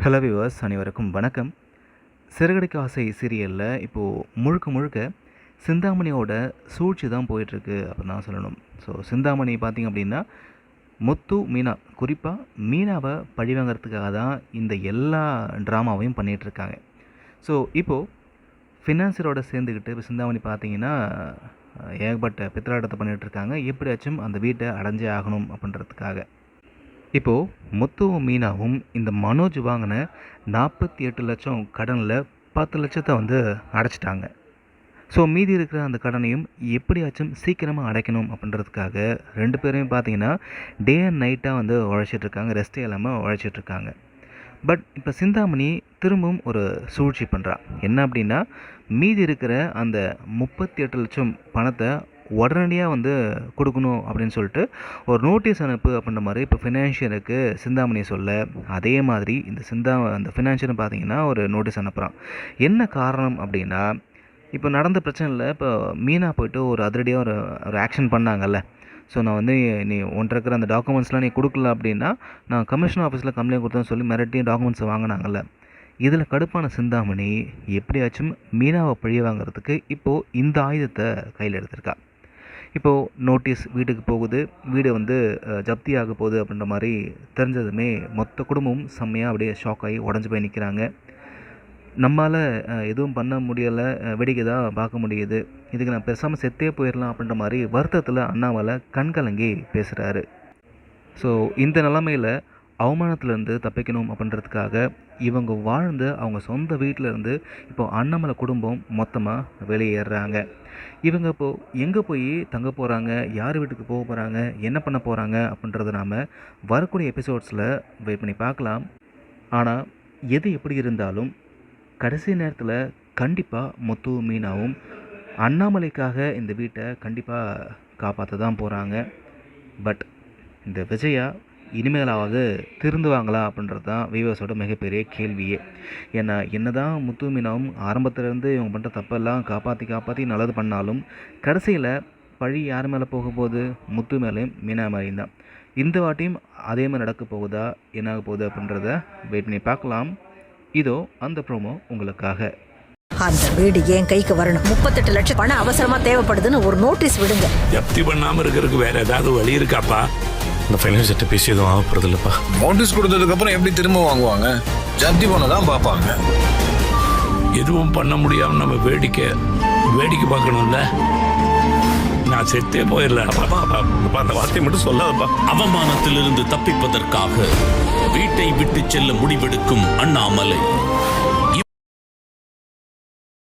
Hello viewers, அனைவருக்கும் வணக்கம். சிறகடிக்க ஆசை சீரியலில் இப்போது முழுக்க முழுக்க சிந்தாமணியோட சூழ்ச்சி தான் போயிட்டுருக்கு அப்படின்னு தான் சொல்லணும். ஸோ சிந்தாமணி பார்த்திங்க அப்படின்னா முத்து, மீனா, குறிப்பாக மீனாவை பழிவாங்கிறதுக்காக தான் இந்த எல்லா ட்ராமாவையும் பண்ணிகிட்ருக்காங்க. ஸோ இப்போது ஃபினான்சியரோட சேர்ந்துக்கிட்டு இப்போ சிந்தாமணி பார்த்திங்கன்னா ஏகப்பட்ட பித்தலாட்டத்தை பண்ணிகிட்ருக்காங்க. எப்படியாச்சும் அந்த வீட்டை அடைஞ்சே ஆகணும் அப்படின்றதுக்காக. இப்போது முத்துவும் மீனாவும் இந்த மனோஜ் வாங்கின 48 லட்சம் கடனில் 10 லட்சத்தை அடைச்சிட்டாங்க. ஸோ மீதி இருக்கிற அந்த கடனையும் எப்படியாச்சும் சீக்கிரமாக அடைக்கணும் அப்படின்றதுக்காக 2 பேரையும் பார்த்தீங்கன்னா டே அண்ட் நைட்டாக உழைச்சிட்ருக்காங்க, ரெஸ்ட்டே இல்லாமல் உழைச்சிட்ருக்காங்க. பட் இப்போ சிந்தாமணி திரும்பவும் ஒரு சூழ்ச்சி பண்ணுறா. என்ன அப்படின்னா, மீதி இருக்கிற அந்த 38 லட்சம் பணத்தை உடனடியாக கொடுக்கணும் அப்படின்னு சொல்லிட்டு ஒரு நோட்டீஸ் அனுப்பு அப்படின்ற மாதிரி இப்போ ஃபினான்ஷியருக்கு சிந்தாமணி சொல்ல, அதே மாதிரி அந்த ஃபினான்ஷியரும் பார்த்தீங்கன்னா ஒரு நோட்டீஸ் அனுப்புகிறான். என்ன காரணம் அப்படின்னா, இப்போ நடந்த பிரச்சனையில் இப்போ மீனா போய்ட்டு ஒரு அதிரடியாக ஒரு ஆக்ஷன் பண்ணாங்கல்ல. ஸோ நான் நீ ஒன்றை இருக்கிற அந்த டாக்குமெண்ட்ஸ்லாம் நீ கொடுக்கல அப்படின்னா நான் கமிஷன் ஆஃபீஸில் கம்ப்ளைண்ட் கொடுத்தேன்னு சொல்லி மிரட்டி டாக்குமெண்ட்ஸை வாங்கினாங்கல்ல. இதில் கடுப்பான சிந்தாமணி எப்படியாச்சும் மீனாவை பழி வாங்கிறதுக்கு இப்போது இந்த ஆயுதத்தை கையில் எடுத்திருக்கா. இப்போது நோட்டீஸ் வீட்டுக்கு போகுது, வீடு ஜப்தி ஆக போகுது அப்படின்ற மாதிரி தெரிஞ்சதுமே மொத்த குடும்பமும் செம்மையாக அப்படியே ஷாக் ஆகி உடஞ்சி போய் நிற்கிறாங்க. நம்மளால் எதுவும் பண்ண முடியலை, வேடிக்கை தான் பார்க்க முடியுது, இதுக்கு நான் பேசாமல் செத்தே போயிடலாம் அப்படின்ற மாதிரி வருத்தத்தில் அண்ணாமலை கண்கலங்கி பேசுகிறாரு. ஸோ இந்த நிலைமையில் அவமானத்துலேருந்து தப்பிக்கணும் அப்படின்றதுக்காக இவங்க வாழ்ந்து அவங்க சொந்த வீட்டிலேருந்து இப்போ அண்ணாமலை குடும்பம் மொத்தமாக வெளியேறுறாங்க. இவங்க இப்போது எங்கே போய் தங்க போகிறாங்க, யார் வீட்டுக்கு போக போகிறாங்க, என்ன பண்ண போகிறாங்க அப்படின்றத நாம் வரக்கூடிய எபிசோட்ஸில் வெயிட் பண்ணி பார்க்கலாம். ஆனால் எது எப்படி இருந்தாலும் கடைசி நேரத்தில் கண்டிப்பாக முத்து, மீனாவும் அண்ணாமலைக்காக இந்த வீட்டை கண்டிப்பாக காப்பாற்ற தான் போகிறாங்க. பட் இந்த விஜயா இனிமேலாவது திருந்துவாங்களா அப்படின்றது தான் வியூவர்ஸோட மிகப்பெரிய கேள்வியே. ஏன்னா என்ன தான் முத்து, மீனாவும் ஆரம்பத்துலேருந்து இவங்க பண்ணுற தப்பெல்லாம் காப்பாற்றி நல்லது பண்ணாலும் கடைசியில் பழி யார் மேலே போக போகுது? முத்து மேலேயும் மீனா மேலேயும் தான். இந்த வாட்டியும் அதே மாதிரி நடக்க போகுதா, என்ன ஆக போகுது அப்படின்றத வெயிட் பண்ணி பார்க்கலாம். இதோ அந்த ப்ரோமோ உங்களுக்காக. அந்த வீடு என் கைக்கு வரணும். 38 லட்சம் பணம் அவசரமா தேவைப்படுதுன்னு ஒரு நோட்டீஸ் விடுங்க. ஜப்தி பண்ணாம இருக்கிறதுக்கு வேற ஏதாவது வழி இருக்காப்பா? இந்த ஃபைனான்ஸ் பேசி எதுவும் ஆகப்படுறது இல்லைப்பா. நோட்டீஸ் கொடுத்ததுக்கு அப்புறம் எப்படி திரும்ப வாங்குவாங்க? ஜப்தி பண்ணதான் பார்ப்பாங்க. எதுவும் பண்ண முடியாம நம்ம வேடிக்கை பார்க்கணும்ல. நான் செத்தே போயிடலாம். அந்த வார்த்தையை மட்டும் சொல்லாதப்பா. அவமானத்திலிருந்து தப்பிப்பதற்காக வீட்டை விட்டு செல்ல முடிவெடுக்கும் அண்ணாமலை.